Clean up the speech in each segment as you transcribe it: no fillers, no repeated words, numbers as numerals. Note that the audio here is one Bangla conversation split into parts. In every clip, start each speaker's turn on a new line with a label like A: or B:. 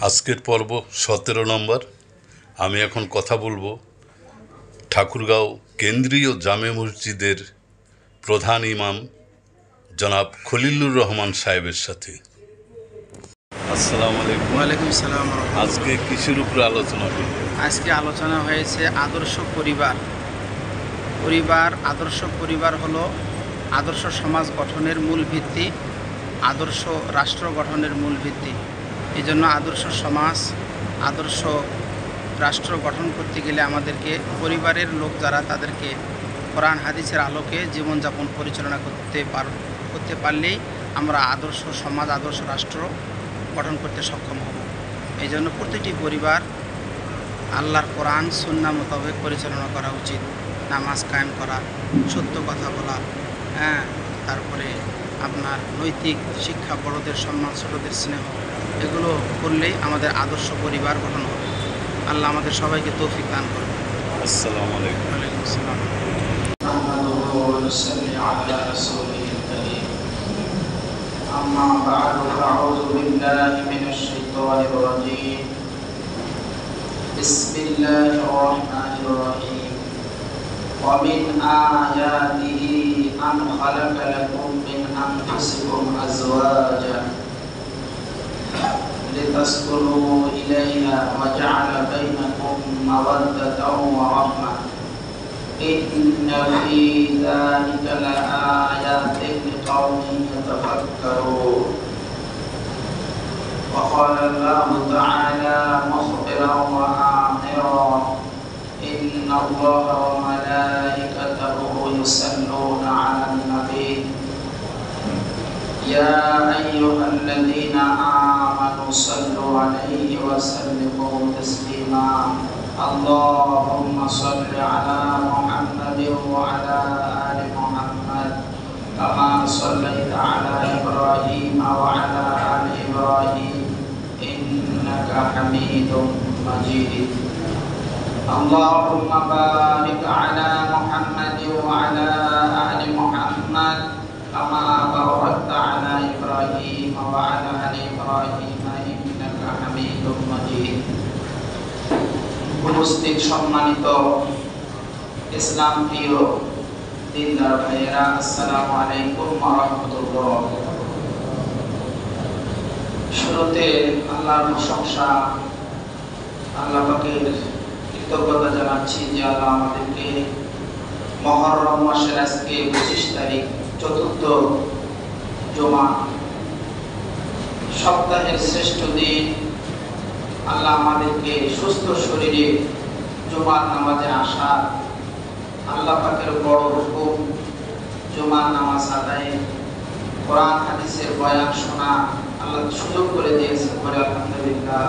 A: আজকের পর্ব 17 নম্বর। আমি এখন কথা বলবো ঠাকুরগাঁও কেন্দ্রীয় জামে মসজিদের প্রধান ইমাম জনাব খলিলুর রহমান সাহেবের সাথে। আসসালামু আলাইকুম।
B: ওয়ালাইকুম সালাম।
A: আজকে কিসের উপরে আলোচনা করব?
B: আজকে আলোচনা হয়েছে আদর্শ পরিবার। আদর্শ পরিবার হলো আদর্শ সমাজ গঠনের মূল ভিত্তি, আদর্শ রাষ্ট্র গঠনের মূল ভিত্তি। এই জন্য আদর্শ সমাজ, আদর্শ রাষ্ট্র গঠন করতে গেলে আমাদেরকে পরিবারের লোক যারা, তাদেরকে কোরআন হাদিসের আলোকে জীবনযাপন পরিচালনা করতে পারলেই আমরা আদর্শ সমাজ, আদর্শ রাষ্ট্র গঠন করতে সক্ষম হব। এই জন্য প্রতিটি পরিবার আল্লাহর কোরআন সুন্নাহ মোতাবেক পরিচালনা করা উচিত। নামাজ কায়েম করা, সত্য কথা বলা, তারপরে আপনার নৈতিক শিক্ষা, বড়দের সম্মান, ছোটদের স্নেহ, এগুলো করলেই আমাদের আদর্শ পরিবার গঠন হবে। আল্লাহ আমাদের সবাইকে তৌফিক দান করবে।
A: আসসালামু আলাইকুম।
B: ওয়ালাইকুম আসসালাম।
C: أما بعد فأعوذ بالله من الشيطان الرجيم. بسم الله الرحمن الرحيم. ومن آياته أن خلق لكم من أنفسكم أزواجا لتسكنوا إليها وجعل بينكم مودة ورحمة إن في ذلك لآيات لقوم يتفكرون. وقال الله تعالى مخبرا وآمرا إن الله وملائكته يصلون على النبي يا أيها الذين آمنوا صلوا عليه وسلموا تسليما. اللهم صل على محمد وعلى آل محمد كما صليت على إبراهيم وعلى آل إبراهيم إنك حميد مجيد. اللهم بارك على محمد وعلى آل محمد كما باركت على إبراهيم وعلى آل إبراهيم إنك حميد مجيد. উপস্থিত সম্মানিত ইসলাম প্রিয় দিনদার ভাইয়েরা, আসসালামু আলাইকুম ওয়া রাহমাতুল্লাহ। শুরুতে আল্লাহর প্রশংসা, আল্লাহ পাকের কৃতজ্ঞতা জানাচ্ছি যে আল্লাহ আমাদেরকে মুহররম মাসের আজকে 25 তারিখ, চতুর্থ জুমা, সপ্তাহের শ্রেষ্ঠ দিন, আল্লাহ আমাদেরকে সুস্থ শরীরে জুমার নামাজে আসা, আল্লাহ পাকের বড় হুকুম জুমার নামাজ আদায়, কোরআন হাদিসের বয়ান শোনা আল্লাহ সুযোগ করে দিয়েছেন। বলে আলহামদুলিল্লাহ।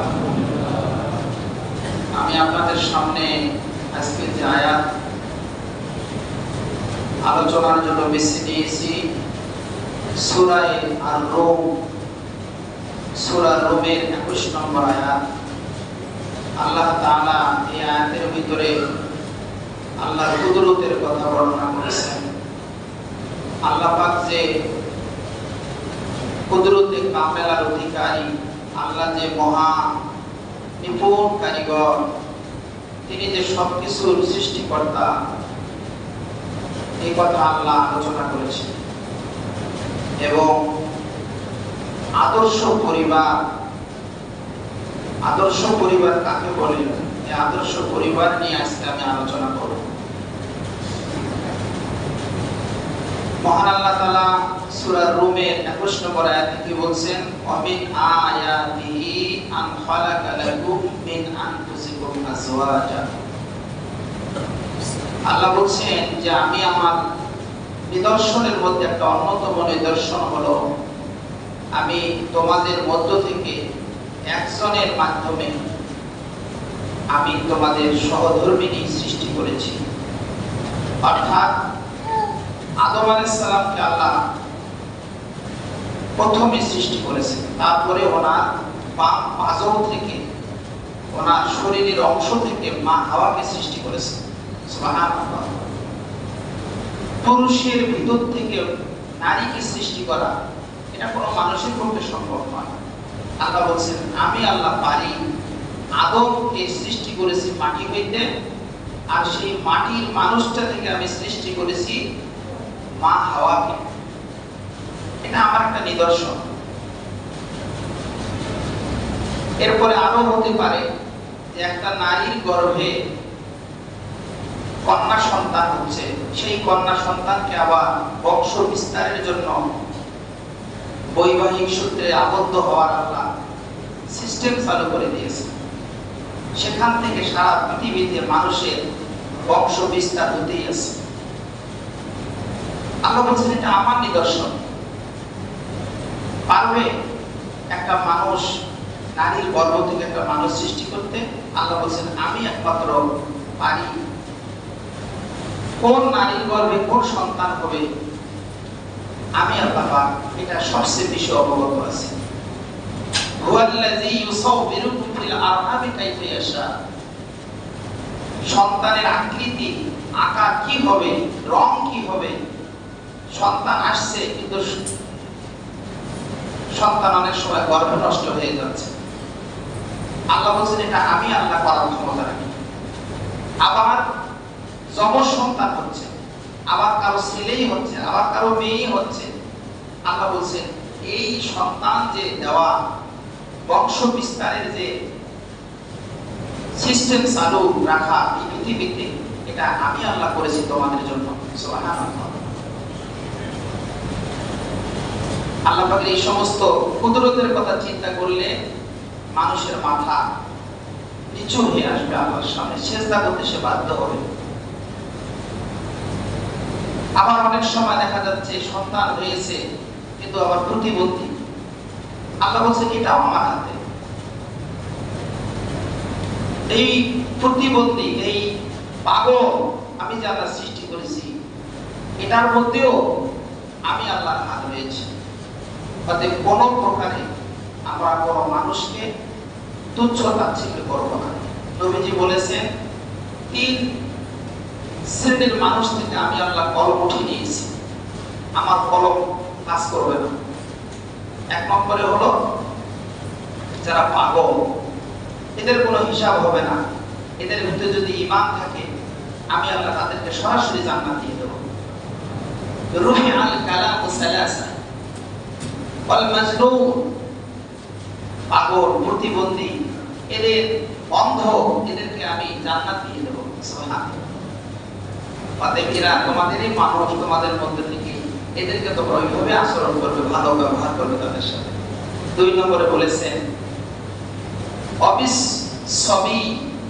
C: আমি আপনাদের সামনে আজকে যে আয়াত আলোচনার জন্য বেছে নিয়েছি, সূরা আর-রুম, সূরা রুমের 21 নম্বর আয়াত। আল্লাহ তাআলা এই আয়াতের ভিতরে আল্লাহর কুদরতের কথা বর্ণনা করেছেন। আল্লাহ পাক যে কুদরতে কামেলার অধিকারী, আল্লাহ যে মহা নিপুণ কারিগর, তিনি যে সবকিছুর সৃষ্টিকর্তা, এই কথা আল্লাহ আলোচনা করেছেন। এবং আদর্শ পরিবার কাকে বলে, এই আদর্শ পরিবার নিয়ে আজকে আমি আলোচনা করব। মহান আল্লাহ তাআলা সূরা রুমের 21 নম্বর আয়াতে কি বলছেন? ওয়ামিন আয়াতিহি আন খালাকা লাকুম মিন আনফুসিকুম আজওয়াজা। আল্লাহ বলছেন যে আমি আমার নিদর্শনের মধ্যে একটা অন্যতম নিদর্শন হলো আমি তোমাদের মধ্য থেকে একজনের মাধ্যমে আমি তোমাদের সহধর্মিণী সৃষ্টি করেছি। অর্থাৎ আদম আলাইহিস সালামকে আল্লাহ প্রথমে সৃষ্টি করেছেন, তারপরে ওনার বাম পাজর থেকে, ওনার শরীরের অংশ থেকে মা হাওয়াকে সৃষ্টি করেছেন। সুবহানাল্লাহ। পুরুষের ভিতর থেকে নারীকে সৃষ্টি করা, এটা কোনো মানুষের পক্ষে সম্ভব নয়। আল্লাহ বলছেন আমি আল্লাহ পারি। আদমকে সৃষ্টি করেছি মাটি হইতে, আর সেই মাটির মানুষটা থেকে আমি সৃষ্টি করেছি মা হাওয়াকে। এটা আমার একটা নিদর্শন। এরপরে আরো হতে পারে যে একটা নারীর গর্ভে কন্যা সন্তান হচ্ছে, সেই কন্যা সন্তানকে আবার বংশ বিস্তারের জন্য বৈবাহিক সূত্রে আবদ্ধ হওয়ার আল্লাহ সিস্টেম চালু করে দিয়েছে। সেখান থেকে সারা পৃথিবীতে মানুষের বংশ বিস্তার হতেই আছে। আল্লাহ বলছেন এটা আমার নিদর্শন। পারবে একটা মানুষ, নারীর গর্ভ থেকে একটা মানুষ সৃষ্টি করতে? আল্লাহ বলছেন আমি একমাত্র পারি। কোন নারীর গর্ভে কোন সন্তান হবে আমি আল্লাহ পাক এটা সবচেয়ে বেশি অবগত আছি। হুয়াল্লাযী ইউসাউবিরুকুম ফিল আরহামি কাইফা ইয়াশা। সন্তানের আকৃতি, আকার কি হবে, রং কি হবে, সন্তান আসছে কিন্তু সন্তান অনেক সময় গর্ভে নষ্ট হয়ে যাচ্ছে। আল্লাহ বলছেন এটা আমি আল্লাহ করার ক্ষমতা রাখি। আবার যমজ সন্তান হচ্ছে, আবার কারো ছেলেই হচ্ছে, আবার কারো মেয়েই হচ্ছে। আল্লাহ বলছেন এই সন্তান যে দেওয়া, বংশ বিস্তারের যে সিস্টেম চালু রাখা এই পৃথিবীতে, এটা আমি আল্লাহ করেছি তোমাদের জন্য। সুবহানাল্লাহ। আল্লাহ পাকের এই সমস্ত কুদরতের কথা চিন্তা করলে মানুষের মাথা নিচু হয়ে আসবে, আল্লাহর সামনে সিজদা করতে সে বাধ্য হবে। আবার অনেক সময় দেখা যাচ্ছে সন্তান হয়েছে কিন্তু আবার প্রতিবন্ধী। আল্লাহ বলছে এটাও আমার হাতে। এই প্রতিবন্ধী, এই পাগল আমি যে আল্লাহ সৃষ্টি করেছি, এটার মধ্যেও আমি আল্লাহর হাত রয়েছে। অতএব কোনো প্রকারে আমরা কোনো মানুষকে তুচ্ছ তাচ্ছিল্য করবো না। নবীজি বলেছেন 3 শ্রেণীর মানুষ থেকে আমি আল্লাহ কলম উঠিয়ে নিয়েছি, আমার কলম কাজ করবে না। 1 নম্বরে হলো যারা পাগল, এদের কোনো হিসাব হবে না। এদের ভিতরে যদি ঈমান থাকে আমি আল্লাহ তাদেরকে সরাসরি জান্নাত দিয়ে দেব। রুহি আল কালাম সালাসা ওয়াল মাজনুন, পাগল, প্রতিবন্ধী, এদের অন্ধ, এদেরকে আমি জান্নাত দিয়ে দেব। সুবহানাল্লাহ। এরা তোমাদেরই মানুষ, তোমাদের মধ্যে থেকে এদেরকে তোমরা ওইভাবে আচরণ করবে, ভালো ব্যবহার করবে তাদের সাথে। 2 নম্বরে বলেছেন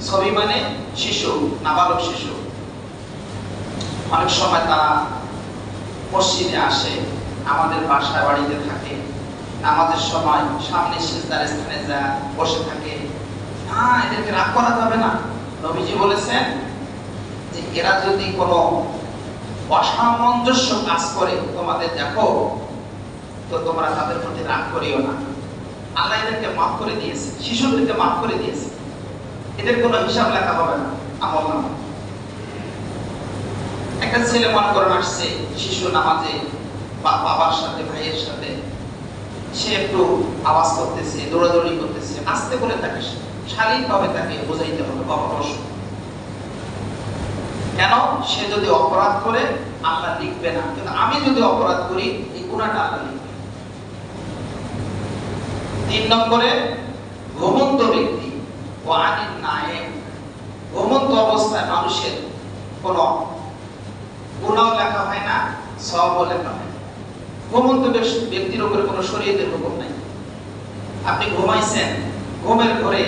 C: সবই মানে শিশু, নাবালক শিশু। অনেক সময় তারা মসজিদে আসে, আমাদের বাসা বাড়িতে থাকে, নামাজের সময় সামনে সিজদার স্থানে যা বসে থাকে। এদেরকে রাগ করা যাবে না। নবীজি বলেছেন যে এরা যদি কোনো অসামঞ্জস্য কাজ করে তোমাদের দেখো, তো তোমরা তাদের প্রতি রাগ করিও না। আল্লাহ এদেরকে মাফ করে দিয়েছে, শিশুদেরকে মাফ করে দিয়েছে। এদের কোনো হিসাব লেখা হবে না আমল নামা। একটা ছেলে মনে করেন আসছে শিশু নামাজে বাবার সাথে, ভাইয়ের সাথে, সে একটু আওয়াজ করতেছে, দৌড়াদৌড়ি করতেছে, আস্তে করে তাকে শালীনভাবে তাকে বোঝাইতে হবে বাবা বসো। কেন? সে যদি অপরাধ করে আল্লাহ লিখবে না, কিন্তু আমি যদি অপরাধ করি এই গুনাহটা আল্লাহ লিখবে। 3 নম্বরে ঘুমন্ত ব্যক্তি ও আনিন নায়েম। ঘুমন্ত অবস্থায় মানুষের কোনো গুনাহ লেখা হয় না, সওয়াবও লেখা হয় না। ঘুমন্ত ব্যক্তির উপরে কোনো শরীয়তের হুকুম নাই। আপনি ঘুমাইছেন, ঘুমের ঘরে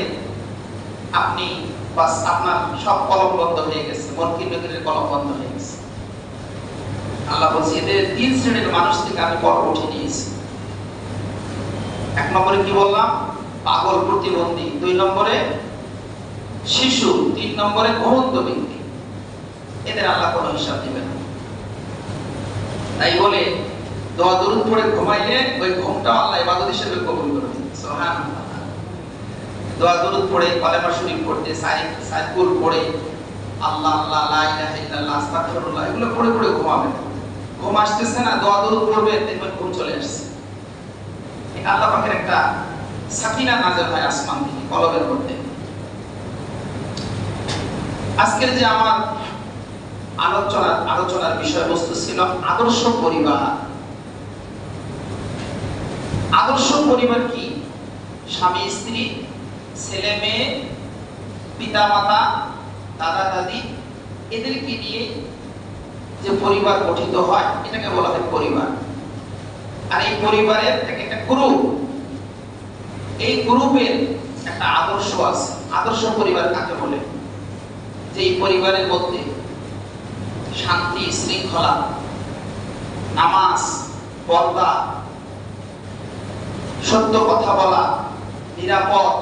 C: আপনি বাস আপনার সব কলম বন্ধ হয়ে গেছে, মনকির কলম বন্ধ হয়ে গেছে। আল্লাহ বলছে এদের 3 শ্রেণীর মানুষ থেকে আমি কলম উঠে নিয়েছি। 1 নম্বরে কি বললাম? পাগল, প্রতিবন্ধী। 2 নম্বরে শিশু। 3 নম্বরে ঘুমন্ত ব্যক্তি। এদের আল্লাহ কোনো হিসাব দিবে না। তাই বলে দোয়া দরুদ পড়ে ঘুমাইলে ওই ঘুমটা আল্লাহ ইবাদত হিসেবে কবুল করবে। সুবহানাল্লাহ। দোয়া দরুদ পড়ে, কালেমা শরীফ পড়তে, সাইকুল পড়ে, আল্লাহ আল্লাহ লা ইলাহা ইল্লাল্লাহ আস্তাগফিরুল্লাহ, এগুলো পড়ে পড়ে ঘুমাবেন। ঘুম আসতেছে না, দোয়া দরুদ পড়বে, দেখবেন ঘুম চলে আসছে। এটা আল্লাহ পাকের একটা সাকিনা নাযিল হয় আসমান থেকে কলবের মধ্যে। আজকের যে আমার আলোচনার বিষয়বস্তু ছিল আদর্শ পরিবার। আদর্শ পরিবার কি? স্বামী স্ত্রী, ছেলে মেয়ে, পিতা মাতা, দাদা দাদি, এদেরকে নিয়ে যে পরিবার গঠিত হয় এটাকে বলা হয় পরিবার। আর এই পরিবারের একটা গ্রুপ, এই গ্রুপের একটা আদর্শ আছে। আদর্শ পরিবার কাকে বলে? যে এই পরিবারের মধ্যে শান্তি, শৃঙ্খলা, নামাজ, পর্দা, সত্য কথা বলা, নিরাপদ,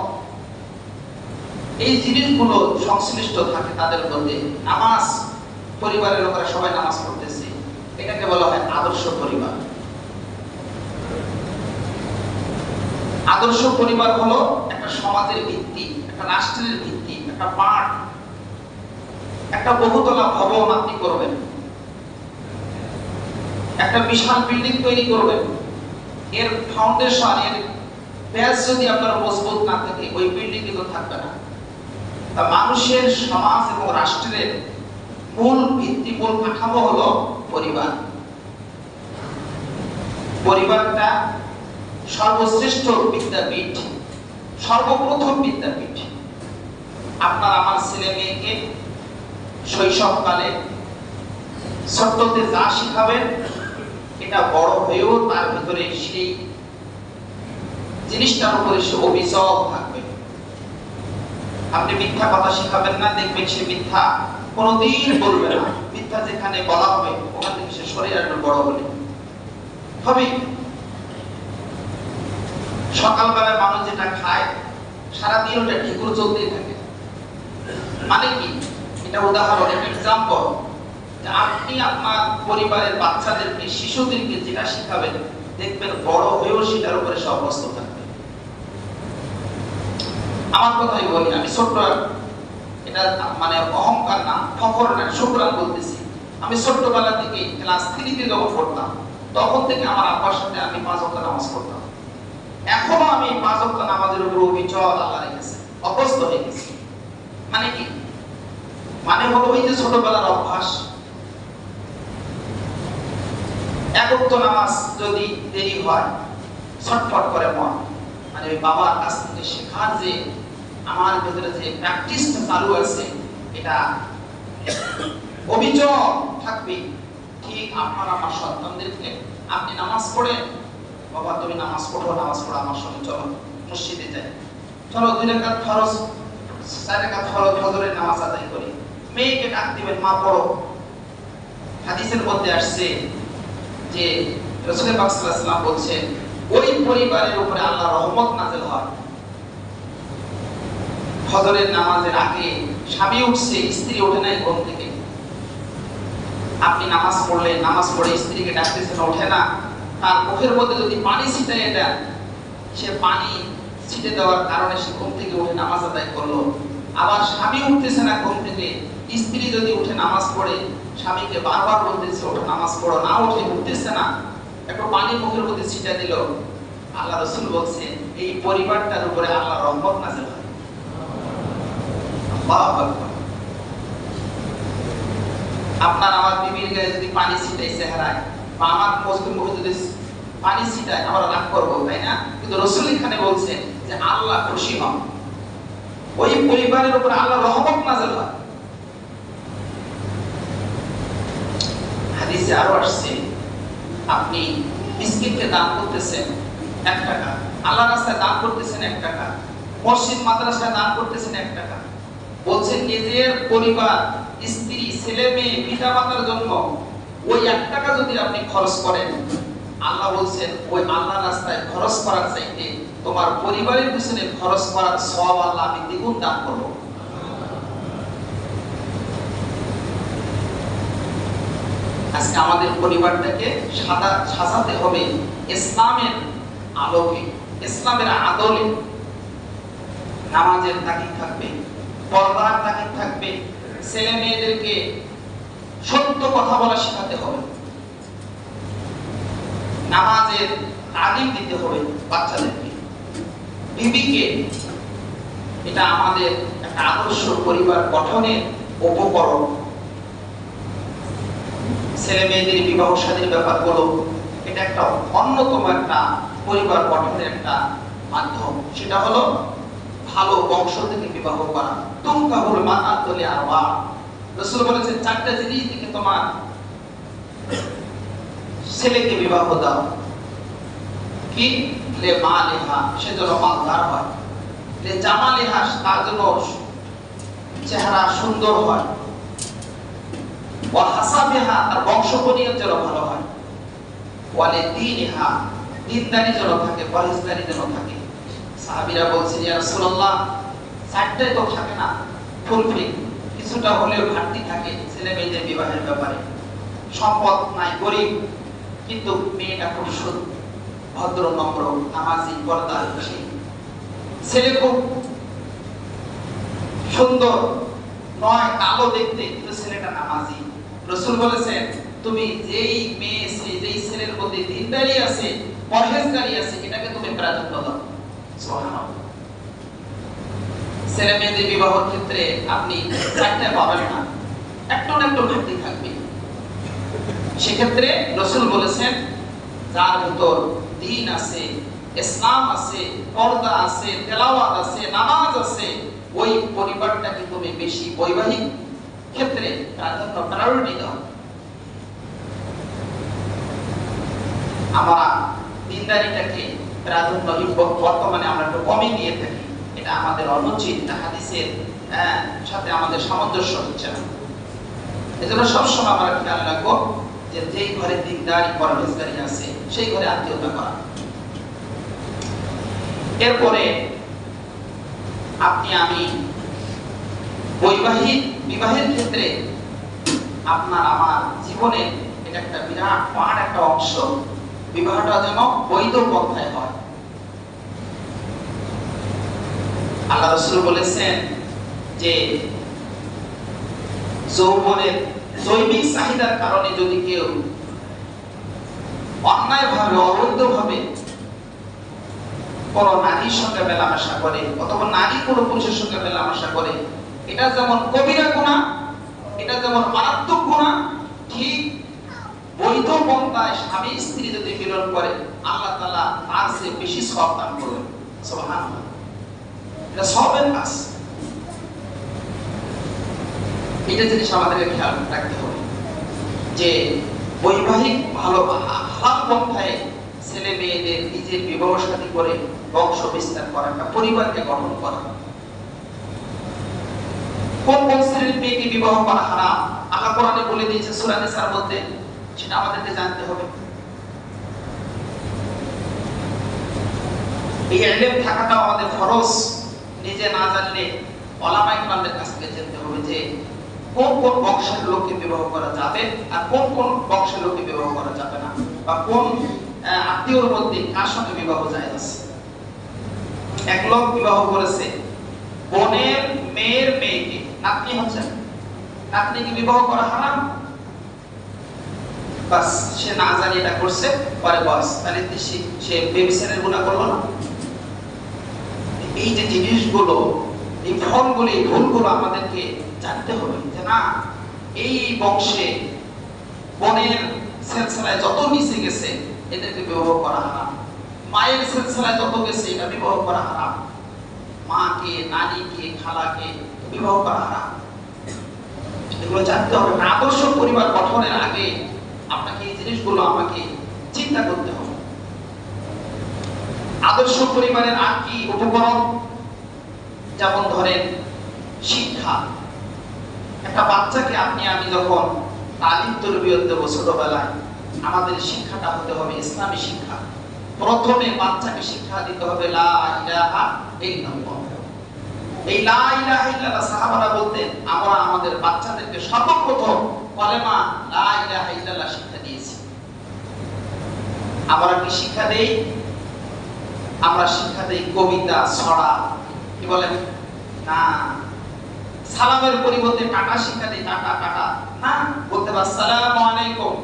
C: এই জিনিসগুলো সংশ্লিষ্ট থাকে তাদের মধ্যে। নামাজ, পরিবারের লোকেরা সবাই নামাজ পড়তেছে, এটাকে বলা হয় আদর্শ পরিবার। আদর্শ পরিবার হলো একটা সমাজের ভিত্তি, একটা রাষ্ট্রের ভিত্তি, একটা পাঠ, একটা বহুতলা ভবন আপনি করবেন, একটা বিশাল বিল্ডিং তৈরি করবেন, এর ফাউন্ডেশন, এর বেস যদি আপনার মজবুত না থাকে ওই বিল্ডিং কিন্তু থাকবে না। তা মানুষের, সমাজ এবং রাষ্ট্রের মূল ভিত্তি, মূল কাঠামো হলো পরিবার। পরিবারটা সর্বশ্রেষ্ঠ বিদ্যাপীঠ, সর্বপ্রথম বিদ্যাপীঠ। আপনার আমার ছেলে মেয়েকে শৈশবকালে ছোট্টতে যা শিখাবেন এটা বড় হয়েও তার ভিতরে সেই জিনিসটার উপরে সে অবিচল থাকবে। আপনি মিথ্যা কথা শিখাবেন না, দেখবেন সে মিথ্যা কোনোদিন বলবে না। মিথ্যা যেখানে বলা হবে ওখান থেকে সে সরে আসবে বড় হলে। হবে সকালবেলায় মানুষ যেটা খায় সারাদিন ওটা ঢেকুর চলতেই থাকে। মানে কি? এটা উদাহরণ, একটা এক্সাম্পল। আপনি আপনার পরিবারের বাচ্চাদেরকে, শিশুদেরকে যেটা শিখাবেন দেখবেন বড় হয়েও সেটার উপরে সে অভ্যস্ত থাকবে। আমার কথাই বলি, আমি ছোট্ট, এটা মানে অহংকার না, ফখর না, শুকরান বলতেছি। আমি ছোট্টবেলা থেকে ক্লাস 3 যখন পড়তাম তখন থেকে আমার আব্বার সাথে আমি 5 ওয়াক্ত নামাজ পড়তাম। এখনো আমি 5 ওয়াক্ত নামাজের উপর অবিচল আল্লাহ রেখেছে, অভ্যস্ত হয়ে গেছি। মানে কি? মানে হলো ওই যে ছোটবেলার অভ্যাস। 1 ওয়াক্ত নামাজ যদি দেরি হয় ছটফট করে মন। মানে ওই বাবার কাছ থেকে শেখার যে আমার ভিতরে যে প্র্যাকটিসটা চালু আছে এটা অবিচল থাকবে। ঠিক আপনার আমার সন্তানদেরকে আপনি নামাজ পড়ে, বাবা তুমি নামাজ পড়ো, নামাজ পড়ো আমার সঙ্গে, চলো মসজিদে যাই, চলো 2 রাকাত ফরজ, 4 রাকাত ফরজ ফজরের নামাজ আদায় করি। মেয়েকে ডাক দিবেন, মা পড়ো। হাদিসের মধ্যে আসছে যে রাসূল পাক সাল্লাল্লাহু আলাইহি ওয়াসাল্লাম বলছেন ওই পরিবারের উপরে আল্লাহর রহমত নাযিল হয়। ফজরের নামাজের আগে স্বামী উঠছে, স্ত্রী ওঠে নাই ঘুম থেকে, আপনি নামাজ পড়লে, নামাজ পড়ে স্ত্রীকে ডাকতেছেন, ওঠে না, তার মুখের মধ্যে যদি পানি ছিটায় দেন, সে পানি ছিটে দেওয়ার কারণে সে ঘুম থেকে উঠে নামাজ আদায় করলো। আবার স্বামী উঠতেছে না ঘুম থেকে, স্ত্রী যদি উঠে নামাজ পড়ে, স্বামীকে বারবার বলতেছে ওঠে নামাজ পড়ো, না উঠে উঠতেছে না, একটু পানি মুখের মধ্যে ছিটা দিল, আল্লাহ রাসূল বলছেন এই পরিবারটার উপরে আল্লাহর রহমত নাযিল হয়। আল্লাহু আকবার। আপনার আমার বিবির গায়ে যদি পানি ছিটাই চেহারায়, বা আমার মুখে যদি পানি ছিটায়, আমরা রাগ করবো, তাই না? কিন্তু রাসূল এখানে বলছেন যে আল্লাহ খুশি হন, ওই পরিবারের উপর আল্লাহর রহমত নাযিল হয়। হাদিসে আরো আসছে, আপনি মিসকিনকে দান করতেছেন 1 টাকা, আল্লাহর রাস্তায় দান করতেছেন 1 টাকা, মসজিদ মাদ্রাসায় দান করতেছেন 1 টাকা। বলছেন নিজের পরিবার, স্ত্রী, ছেলে মেয়ে, পিতা মাতার জন্য ওই 1 টাকা যদি আপনি খরচ করেন, আল্লাহ বলছেন ওই আল্লাহর রাস্তায় খরচ করার চাইতে তোমার পরিবারের পিছনে খরচ করার সওয়াব আল্লাহ আমি দ্বিগুণ দান করব। আজকে আমাদের পরিবারটাকে সাজাতে হবে ইসলামের আলোকে, ইসলামের আদলে। নামাজের তাগিদ থাকবে, পর্দার তাগিদ থাকবে, ছেলে মেয়েদেরকে সত্য কথা বলা শেখাতে হবে, নামাজের তালিম দিতে হবে বাচ্চাদেরকে। বিবিকে, এটা আমাদের একটা আদর্শ পরিবার গঠনের উপকরণ। ছেলে মেয়েদের বিবাহ শাদীর ব্যাপারগুলো এটা একটা অন্যতম একটা পরিবার গঠনের একটা মাধ্যম। সেটা হলো ভালো বংশ থেকে বিবাহ করা। তুমকাহুল মানাতুল আরবা, রাসূল বলেছেন চারটা জিনিস থেকে তোমার ছেলেকে বিবাহ দাও। কি? লে মালিহা, সে যেন মালদার হয়। লে জামালিহা, তার জন্য চেহারা সুন্দর হয়। ওয়া হাসাবিহা, তার বংশ পরিচয় যেন ভালো হয়। ওয়ালে দীনিহা, দিনদারি যেন থাকে, পরহেজগারি যেন থাকে। সাহাবীরা বলছেন ইয়া রাসূলুল্লাহ, চারটাই তো থাকে না ফুলফিল, কিছুটা হলেও ঘাটতি থাকে ছেলে মেয়েদের বিবাহের ব্যাপারে। সম্পদ নাই, গরিব, কিন্তু মেয়েটা খুব ভদ্র, নম্র, নামাজি, পর্দাশীল। ছেলে খুব সুন্দর নয়, কালো দেখতে, কিন্তু ছেলেটা নামাজি। রাসূল বলেছেন তুমি যেই মেয়ে, যেই ছেলের মধ্যে দিনদারি আছে, পরহেজগারি আছে, এটাকে তুমি প্রাধান্য দাও। সুবহানাল্লাহ। ছেলে মেয়েদের বিবাহের ক্ষেত্রে আপনি চারটা পাবেন না, একটু না একটু ঘাটতি থাকবে। সেক্ষেত্রে রাসূল বলেছেন যার ভিতর দ্বীন আছে, ইসলাম আছে, পর্দা আছে, তেলাওয়াত আছে, নামাজ আছে, ওই পরিবারটাকে তুমি বেশি বৈবাহিক ক্ষেত্রে প্রায়োরিটি দাও। আমরা দিনদারিটাকে প্রাধান্য বর্তমানে আমরা একটু কমই দিয়ে থাকি। এটা আমাদের অনুচিত, হাদিসের সাথে আমাদের সামঞ্জস্য হচ্ছে না। এজন্য সবসময় আমরা খেয়াল রাখবো যে যেই ঘরে দিনদারি, পরহেজগারি আছে, সেই ঘরে আত্মীয়তা করা। এরপরে আপনি আমি বিবাহের ক্ষেত্রে আপনার আমার জীবনে এটা একটা বিরাট পার একটা অংশ। বিবাহটা যেন বৈধ পন্থায় হয়। আল্লাহ রাসূল বলেছেন যে যৌবনের জৈবিক চাহিদার কারণে যদি কেউ অন্যায়ভাবে, অবৈধভাবে কোন নারীর সঙ্গে মেলামেশা করে, অথবা নারী কোন পুরুষের সঙ্গে মেলামেশা করে, এটা যেমন কবিরা গুনাহ, এটা যেমন মারাত্মক গুনাহ, ঠিক বৈধ পন্থায় স্বামী স্ত্রী যদি মিলন করে, আল্লাহ তাআলা তার চেয়ে বেশি সওয়াব দান করবেন। সুবহানাল্লাহ। এটা সওয়াবের কাজ। এটা জিনিস আমাদেরকে খেয়াল রাখতে হবে যে বৈবাহিক ভালো হালাল পন্থায় ছেলে মেয়েদের নিজের বিবাহ শাদী করে বংশ বিস্তার করা, একটা পরিবারকে গঠন করা। কোন কোন শ্রেণীর মেয়েকে বিবাহ করা হারাম আল্লাহ কোরআনে বলে দিয়েছে সূরা নিসার মধ্যে, সেটা আমাদেরকে জানতে হবে। এই ইলম থাকাটাও আমাদের ফরজ। নিজে না জানলে ওলামা ইকরামদের কাছ থেকে জানতে হবে যে কোন কোন বংশের লোককে বিবাহ করা যাবে আর কোন কোন বংশের লোককে বিবাহ করা যাবে না, বা কোন আত্মীয়র মধ্যে কার সঙ্গে বিবাহ জায়েজ আছে। এক লোক বিবাহ করেছে বোনের মেয়ের মেয়েকে, নাতনি হচ্ছেন, নাতনিকে বিবাহ করা হারাম। বাস সে না জানি এটা করছে, পরে বাস তাহলে সে বেবিচারের গুনাহ করলো না। এই যে জিনিসগুলো, এই ফলগুলো, এই ভুলগুলো আমাদেরকে জানতে হবে যে না, এই বংশে বোনের সিলসিলায় যত নিচে গেছে এদেরকে বিবাহ করা হারাম, মায়ের সিলসিলায় যত গেছে এটা বিবাহ করা হারাম, মাকে, নানীকে, খালাকে বিবাহ করা হারাম। এগুলো জানতে হবে। আদর্শ পরিবার গঠনের আগে আপনাকে এই জিনিসগুলো আমাকে চিন্তা করতে হবে। আদর্শ পরিবারের আর কি উপকরণ? যেমন ধরেন শিক্ষা। একটা বাচ্চাকে আপনি আমি যখন তালিম তরবিয়ত দেব ছোটবেলায়, আমাদের শিক্ষাটা হতে হবে ইসলামী শিক্ষা। প্রথমে বাচ্চাকে শিক্ষা দিতে হবে লা ইলাহা ইল্লাল্লাহ। এই লা ইলাহা ইল্লাল্লাহ সাহাবারা বলতেন, আমরা আমাদের বাচ্চাদেরকে সর্বপ্রথম কলেমা লা ইলাহা ইল্লাল্লাহ শিক্ষা দিয়েছি। আমরা কি শিক্ষা দেই? আমরা শিক্ষা দেই কবিতা, ছড়া, কি বলেন না, সালামের পরিবর্তে টাটা শিক্ষা দেই, টাটা টাটা না, বলতে হবে আসসালামু আলাইকুম।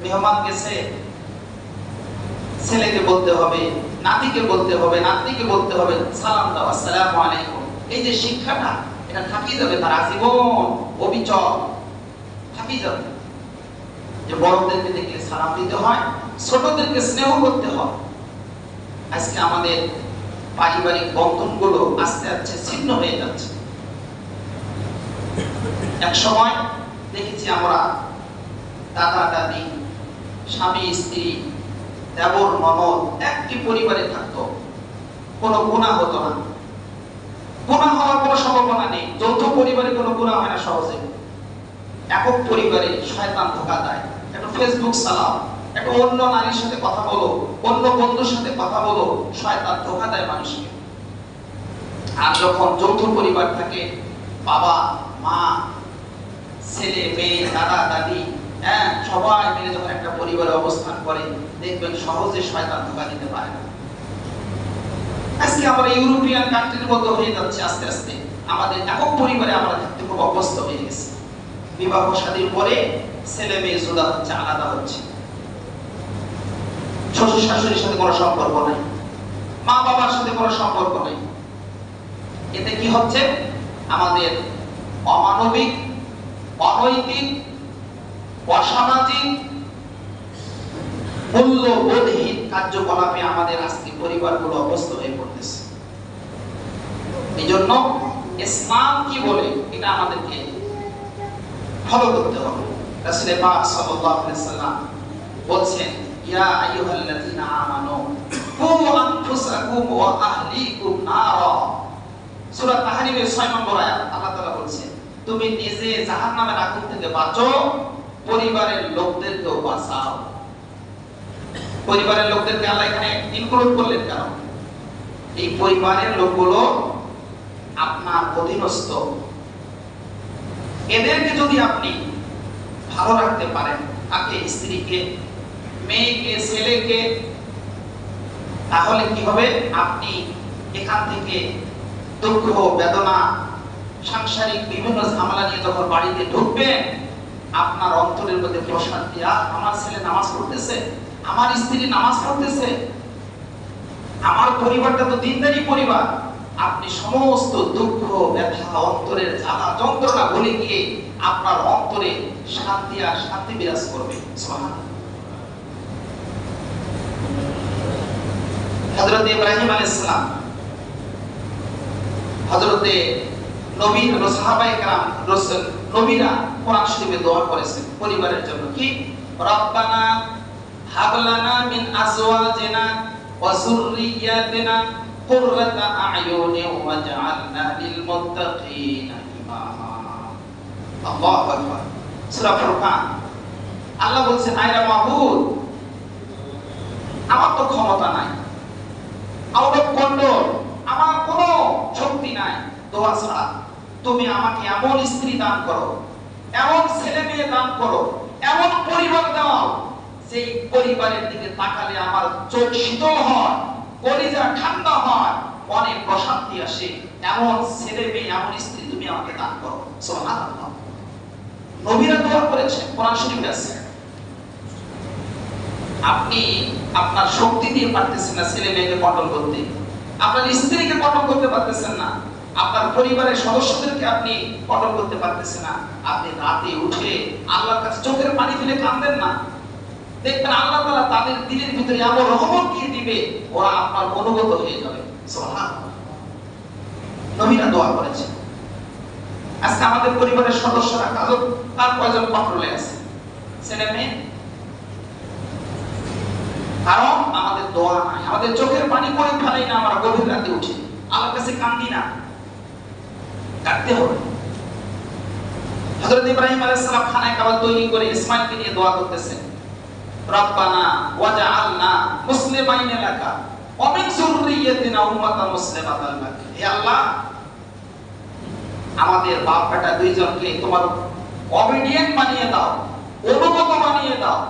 C: মেহমান গেছে, ছেলেকে বলতে হবে নাতিকে বলতে হবে, নাতনিকে বলতে হবে সালাম দাও, আসসালামু আলাইকুম। এই যে শিক্ষাটা, এটা থাকি যাবে তার আজীবন, অবিচল থাকি যাবে। যে বড়দেরকে দেখলে সালাম দিতে হয়, ছোটদেরকে স্নেহ করতে হয়। আজকে আমাদের পারিবারিক বন্ধনগুলো আস্তে আস্তে ছিন্ন হয়ে যাচ্ছে। এক সময় দেখেছি আমরা দাদা দাদি, স্বামী স্ত্রী, দেবর ননদ একটি পরিবারে থাকতো, কোনো গুনাহ হতো না। গুনাহ হওয়ার কোনো সম্ভাবনা নেই। যৌথ পরিবারে কোনো গুনাহ হয় না সহজে। একক পরিবারে শয়তান ধোঁকা দেয়। একটু ফেসবুক চালাও, একটু অন্য নারীর সাথে কথা বলো, অন্য বন্ধুর সাথে কথা বলো, শয়তান ধোঁকা দেয় মানুষকে। আর যখন যৌথ পরিবার থাকে, বাবা মা, ছেলে মেয়ে, দাদা দাদি, হ্যাঁ, সবাই মিলে যখন একটা পরিবারে অবস্থান করে, দেখবেন সহজে শয়তান ধোঁকা দিতে পারে না। আজকে আমরা ইউরোপিয়ান কান্ট্রির মতো হয়ে যাচ্ছে আস্তে আস্তে। আমাদের একক পরিবারে আমরা থাকতে খুব অভ্যস্ত হয়ে গেছি। বিবাহ শাদীর পরে ছেলে মেয়ে জুদা হচ্ছে, আলাদা হচ্ছে। শ্বশুর শাশুড়ির সাথে কোনো সম্পর্ক নাই, মা বাবার সাথে কোনো সম্পর্ক নাই। এতে কি হচ্ছে? আমাদের অমানবিক, অনৈতিক, অসামাজিক, মূল্যবোধহীন কার্যকলাপে আমাদের আজকে পরিবারগুলো অভ্যস্ত হয়ে পড়তেছে। এই জন্য ইসলাম কি বলে এটা আমাদেরকে ফলো করতে হবে। রাসূল পাক সাল্লাল্লাহু আলাইহি ওয়াসাল্লাম বলছেন, ইয়া আইয়ুহাল্লাযীনা আমানু কু আনফুসাকুম ওয়া আহলিকুম নারা। সূরা তাহরিমের 6 নম্বর আয়াত আল্লাহ তাআলা বলছেন, তুমি নিজে জাহান্নামের আগুন থেকে বাঁচো, পরিবারের লোকদেরকেও বাঁচাও। পরিবারের লোকদেরকে আল্লাহ এখানে ইনক্লুড করলেন কেন? এই পরিবারের লোকগুলো আপনার অধীনস্থ। এদেরকে যদি আপনি ভালো রাখতে পারেন, তাকে, স্ত্রীকে, মেয়েকে, ছেলেকে, তাহলে কি হবে? আপনি এখান থেকে দুঃখ বেদনা, সাংসারিক বিভিন্ন ঝামেলা নিয়ে যখন বাড়িতে ঢুকবেন, আপনার অন্তরের মধ্যে প্রশান্তি। আমার ছেলে নামাজ পড়তেছে, আমার স্ত্রী নামাজ পড়তেছে, আমার পরিবারটা তো দিনদারি পরিবার। আপনি সমস্ত দুঃখ ব্যথা, অন্তরের জ্বালা যন্ত্রণা ভুলে গিয়ে আপনার অন্তরে শান্তি আর শান্তি বিরাজ করবে। সুবহানাল্লাহ। হযরত ইব্রাহিম আলাইহিস সালাম, হযরত নবী, সাহাবায়ে কেরাম, রাসূল, নবীরা কোরআন শরীফে দোয়া করেছেন পরিবারের জন্য। কি? রব্বানা হাব লানা মিন আজওয়াজিনা ওয়া যুররিয়াতিনা কুররাতা আ'য়ুনি ওয়াজআলনা লিল মুত্তাকিনা ইমামা। আল্লাহু আকবার। সূরা ফুরকান। আল্লাহ বলছেন, আয়রা মাহবুব, আমার তো ক্ষমতা নাই, আউট অফ কন্ট্রোল, আমার কোনো শক্তি নাই দোয়া ছাড়া। তুমি আমাকে এমন স্ত্রী দান করো, এমন ছেলে মেয়ে দান করো, এমন পরিবার দাও, সেই পরিবারের দিকে তাকালে আমার চোখ শীতল হয়, কলিজা ঠান্ডা হয়, মনে প্রশান্তি আসে। এমন ছেলে মেয়ে, এমন স্ত্রী তুমি আমাকে দান করো। সুবহানাল্লাহ। নবীরা দোয়া করেছেন, কোরআন শরীফে আছে। আপনি আপনার শক্তি দিয়ে পারতেছেন না ছেলে মেয়েকে কন্ট্রোল করতে, আপনার স্ত্রীকে কন্ট্রোল করতে পারতেছেন না, আপনার পরিবারের সদস্যদেরকে আপনি কন্ট্রোল করতে পারতেছেন না। আপনি রাতে উঠে আল্লাহর কাছে চোখের পানি ফেলে কাঁদবেন না, দেখবেন আল্লাহ তাআলা তাদের দিলের ভিতরে এমন রহমত দিয়ে দিবে, ওরা আপনার অনুগত হয়ে যাবে। সুবহানাল্লাহ। নবীরা দোয়া করেছে। আজকে আমাদের পরিবারের সদস্যরা কার কয়জন কন্ট্রোলে আছে? ছেলে মেয়ে। কারণ আমাদের দোয়া নাই, আমাদের চোখের পানি পড়ে ফেলাই না, আমরা গভীর রাতে উঠি আল্লাহর কাছে কান্দি না, কাঁদতে হবে। হযরত ইব্রাহিম আলাইহিস সালাম খানায় কাবা তৈরি করে ইসমাঈলকে নিয়ে দোয়া করতেছেন, রব্বানা ওয়াজআলনা মুসলিমাইনা লাকা ওয়া মিন যুররিয়াতিনা উম্মাতান মুসলিমাতান লাক। হে আল্লাহ, আমাদের বাপ বেটা দুইজনকে তোমার অবিডিয়েন্ট বানিয়ে দাও, অনুগত বানিয়ে দাও।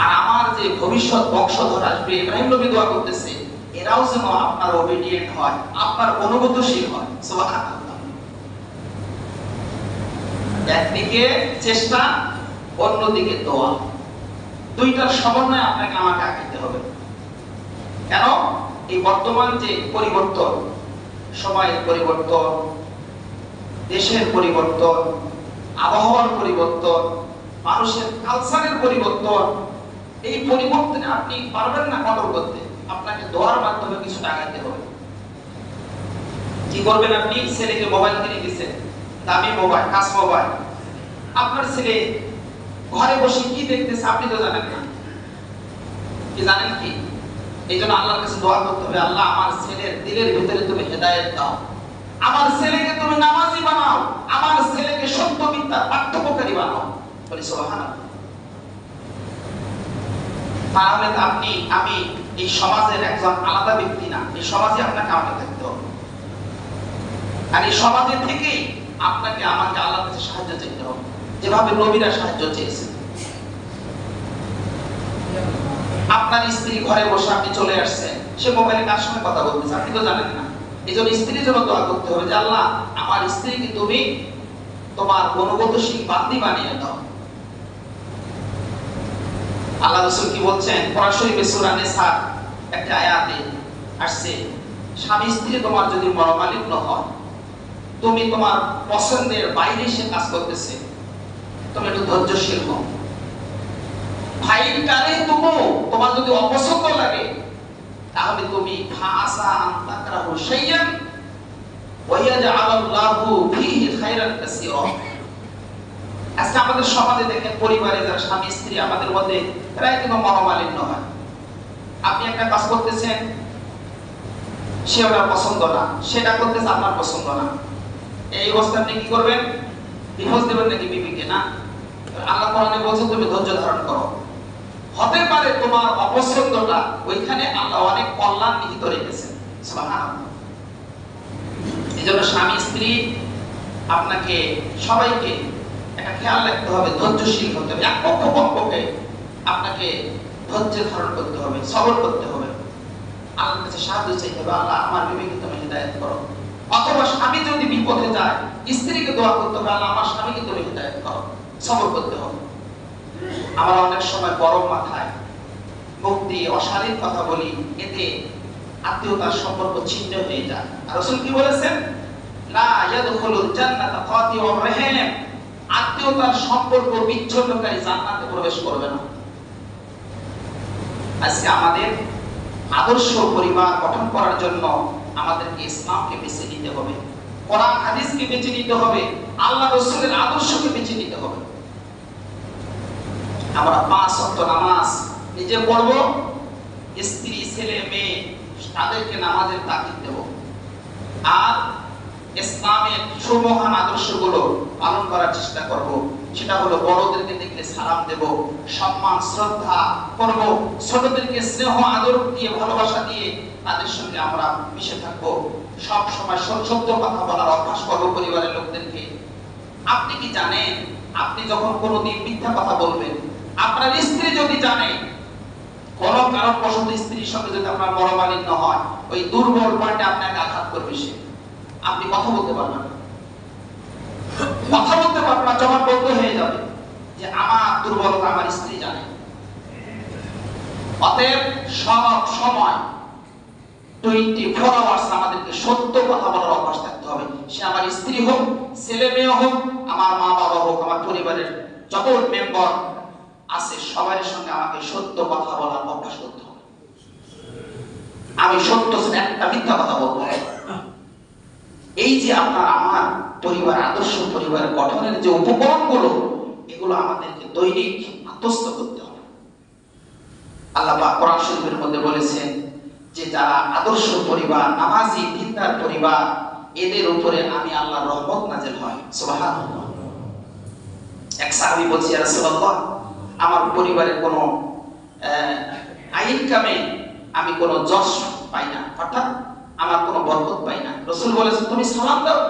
C: আর আমার যে ভবিষ্যৎ বংশধর আসবে, ইব্রাহিম নবী দোয়া করতেছে, এরাও যেন আপনার ওবিডিয়েন্ট হয়, আপনার অনুগতশীল হয়। সুবহানাল্লাহ। একদিকে চেষ্টা, অন্যদিকে দোয়া, দুইটার সমন্বয় আপনাকে আমাকে আঁকিতে হবে। কেন? এই বর্তমান যে পরিবর্তন, সময়ের পরিবর্তন, দেশের পরিবর্তন, আবহাওয়ার পরিবর্তন, মানুষের কালচারের পরিবর্তন, এই পরিবর্তনে আপনি পারবেন না কন্ট্রোল করতে। আপনাকে দোয়ার মাধ্যমে কিছু টাকাতে হবে। কি করবেন? আপনি ছেলেকে মোবাইল কিনে দিচ্ছেন, দামি মোবাইল, কাজ মোবাইল। আপনার ছেলে ঘরে বসে কি দেখতেছে আপনি তো জানেন না। কি জানেন কি? এই জন্য আল্লাহর কাছে দোয়া করতে হবে, আল্লাহ আমার ছেলের দিলের ভিতরে তুমি হেদায়েত দাও, আমার ছেলেকে তুমি নামাজি বানাও, আমার ছেলেকে সত্য মিথ্যার পার্থক্যকারী বানাও। বলি সুবহানাল্লাহ। তাহলে আপনি আমি এই সমাজের একজন আলাদা ব্যক্তি না, এই সমাজে আপনাকে আমাকে থাকতে হবে। আর এই সমাজে থেকেই আপনাকে আমাকে আল্লাহর কাছে সাহায্য চাইতে হবে, যেভাবে নবীরা সাহায্য চেয়েছেন। আপনার স্ত্রী ঘরে বসে আপনি চলে আসছেন, সে মোবাইলে কার সঙ্গে কথা বলতেছে আপনি তো জানেন না। এই জন্য স্ত্রীর জন্য দোয়া করতে হবে যে আল্লাহ আমার স্ত্রীকে তুমি তোমার অনুগতশীল বান্দী বানিয়ে দাও। আল্লাহ রাসূল কি বলছেন? কোরআন শরীফে সূরা নিসা একটা আয়াতে আসছে, স্বামী স্ত্রী তোমার যদি মনোমালিন্য হয়, তুমি তোমার পছন্দের বাইরে সে কাজ করতেছে, তুমি একটু ধৈর্যশীল হও। ভাইয়ের কানে তোমার যদি অপছন্দ লাগে, তাহলে তুমি ফাসা আন তাকরাহু শাইয়ান ওয়া ইয়াজআলুল্লাহু ফীহি খায়রান কাসীরা। আজকে আমাদের সমাজে দেখেন, পরিবারে যারা স্বামী স্ত্রী আমাদের মধ্যে প্রায় কোনো মনোমালিন্য হয়। আপনি একটা কাজ করতেছেন, সে ওনার পছন্দ না, সেটা করতেছে আপনার পছন্দ না। এই অবস্থা আপনি কি করবেন? ডিভোর্স দেবেন নাকি বিবিকে? না। আল্লাহ কোরআনে বলছেন তুমি ধৈর্য ধারণ করো। হতে পারে তোমার অপছন্দটা ওইখানে আল্লাহ অনেক কল্যাণ নিহিত রেখেছেন। সুবহানাল্লাহ। এজন্য স্বামী স্ত্রী আপনাকে সবাইকে একটা খেয়াল রাখতে হবে, ধৈর্যশীল হতে হবে। এক পক্ষ পক্ষকে আপনাকে ধৈর্য ধারণ করতে হবে, সবর করতে হবে, আল্লাহর কাছে সাহায্য চাইতে হবে, আল্লাহ আমার বিবিকে তুমি হিদায়াত করো। অথবা স্বামী যদি বিপদে যায়, স্ত্রীকে দোয়া করতে হবে, আল্লাহ আমার স্বামীকে তুমি হিদায়াত করো, সবর করতে হবে। আমরা অনেক সময় গরম মাথায় মুখ দিয়ে অশালীন কথা বলি, এতে আত্মীয়তার সম্পর্ক ছিন্ন হয়ে যায়। আর রাসূল কি বলেছেন? লা ইয়াদখুলুল জান্নাতা কাতিউর রাহিম, আত্মীয়তার সম্পর্ক বিচ্ছিন্নকারী জান্নাতে প্রবেশ করবে না। আজকে আমাদের আদর্শ পরিবার গঠন করার জন্য আমাদেরকে ইসলামকে বেছে নিতে হবে, কোরআন হাদিসকে বেছে নিতে হবে, আল্লাহ রাসূলের আদর্শকে বেছে নিতে হবে। আমরা 5 ওয়াক্ত নামাজ নিজে পড়ব, স্ত্রী ছেলে মেয়ে তাদেরকে নামাজের তাকিদ দেব, আর ইসলামের সুমহান আদর্শগুলো পালন করার চেষ্টা করব। সেটা হলো বড়দেরকে দেখলে সালাম দেব, সম্মান শ্রদ্ধা করব, ছোটদেরকে স্নেহ আদর দিয়ে ভালোবাসা দিয়ে তাদের সঙ্গে আমরা মিশে থাকবো, সব সময় সত্য কথা বলার অভ্যাস করব পরিবারের লোকদেরকে। আপনি কি জানেন, আপনি যখন কোনোদিন মিথ্যা কথা বলবেন, আপনার স্ত্রী যদি জানে, কোন কারণবশত স্ত্রীর সঙ্গে যদি আপনার মনোমালিন্য হয়, ওই দুর্বল পয়েন্টে আপনাকে আঘাত করবে সে, আপনি কথা বলতে পারবেন না, কথা বলতে পারবেন না, জবান বন্ধ হয়ে যাবে যে আমার দুর্বলতা আমার স্ত্রী জানে। অতএব সব সময় 24 আওয়ার্স আমাদেরকে সত্য কথা বলার অভ্যাস থাকতে হবে। সে আমার স্ত্রী হোক, ছেলে মেয়ে হোক, আমার মা বাবা হোক, আমার পরিবারের যত মেম্বার আছে সবার সঙ্গে আমাকে সত্য কথা বলার অভ্যাস করতে হবে। আমি সত্য একটা মিথ্যা কথা বলবো। এই যে আপনার আমার পরিবার, আদর্শ পরিবার গঠনের যে উপকরণগুলো, এগুলো আমাদেরকে দৈনিক আত্মস্থ করতে হবে। আল্লাহ পাক কোরআন শরীফের মধ্যে বলেছেন যে যারা আদর্শ পরিবার, নামাজি দিনদার পরিবার, এদের উপরে আমি আল্লাহর রহমত নাযিল হয়। সুবহানাল্লাহ। এক সাহাবী বলছে, ইয়া রাসূলুল্লাহ, আমার পরিবারের কোনো আইন কামে আমি কোনো যশ পাই না, অর্থাৎ আমার কোনো বরকত পাই না। রাসূল বলেছেন তুমি সালাম দাও,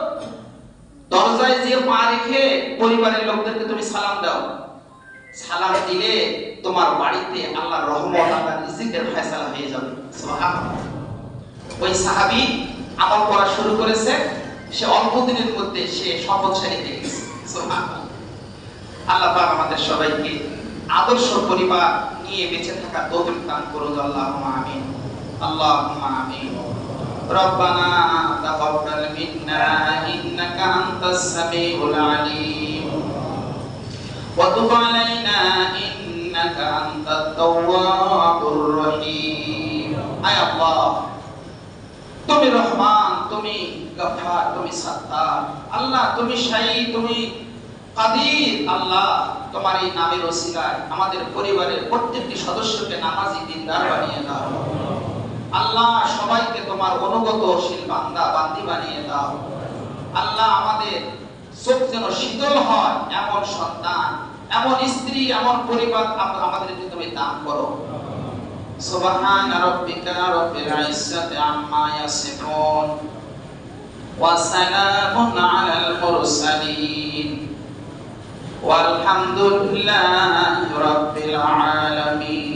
C: দরজায় যে পা রেখে পরিবারের লোকদেরকে তুমি সালাম দাও, সালাম দিলে তোমার বাড়িতে আল্লাহর রহমত, আল্লাহর রিজিকের ফয়সালা হয়ে যাবে। সুবহানাল্লাহ। ওই সাহাবী আমল করা শুরু করেছে, সে অল্প দিনের মধ্যে সে শপথশালী হয়ে গেছে। সুবহানাল্লাহ। আল্লাহ পাক আমাদের সবাইকে আদর্শ পরিবার নিয়ে বেঁচে থাকার তৌফিক দান করুন। আল্লাহুম্মা আমিন। আল্লাহুম্মা আমিন। রব্বানা তাকাব্বাল মিন্না ইন্নাকা আনতাস সামিউল আলিম ওয়া তুব আলাইনা ইন্নাকা আনতাত তাওয়াবুর রহিম। আয় আল্লাহ, তুমি রহমান, তুমি গফফার, তুমি সত্তার। আল্লাহ তুমি শাহী, তুমি কাদির। আল্লাহ তোমার এই নামের ওসিলায় আমাদের পরিবারের প্রত্যেকটি সদস্যকে নামাজি দিনদার বানিয়ে দাও। আল্লাহ সবাইকে তোমার অনুগতশীল বান্দা বান্দি বানিয়ে দাও। আল্লাহ আমাদের চোখ যেন শীতল হয় এমন সন্তান, এমন স্ত্রী, এমন পরিবার আমাদেরকে তুমি দান করো। সুবহান রাব্বিকা রাব্বিল ইজ্জাতি আম্মা ইয়াসিফুন ওয়া সালামুন আলাল মুরসালিন ওয়ালহামদুলিল্লাহি রাব্বিল আলামিন।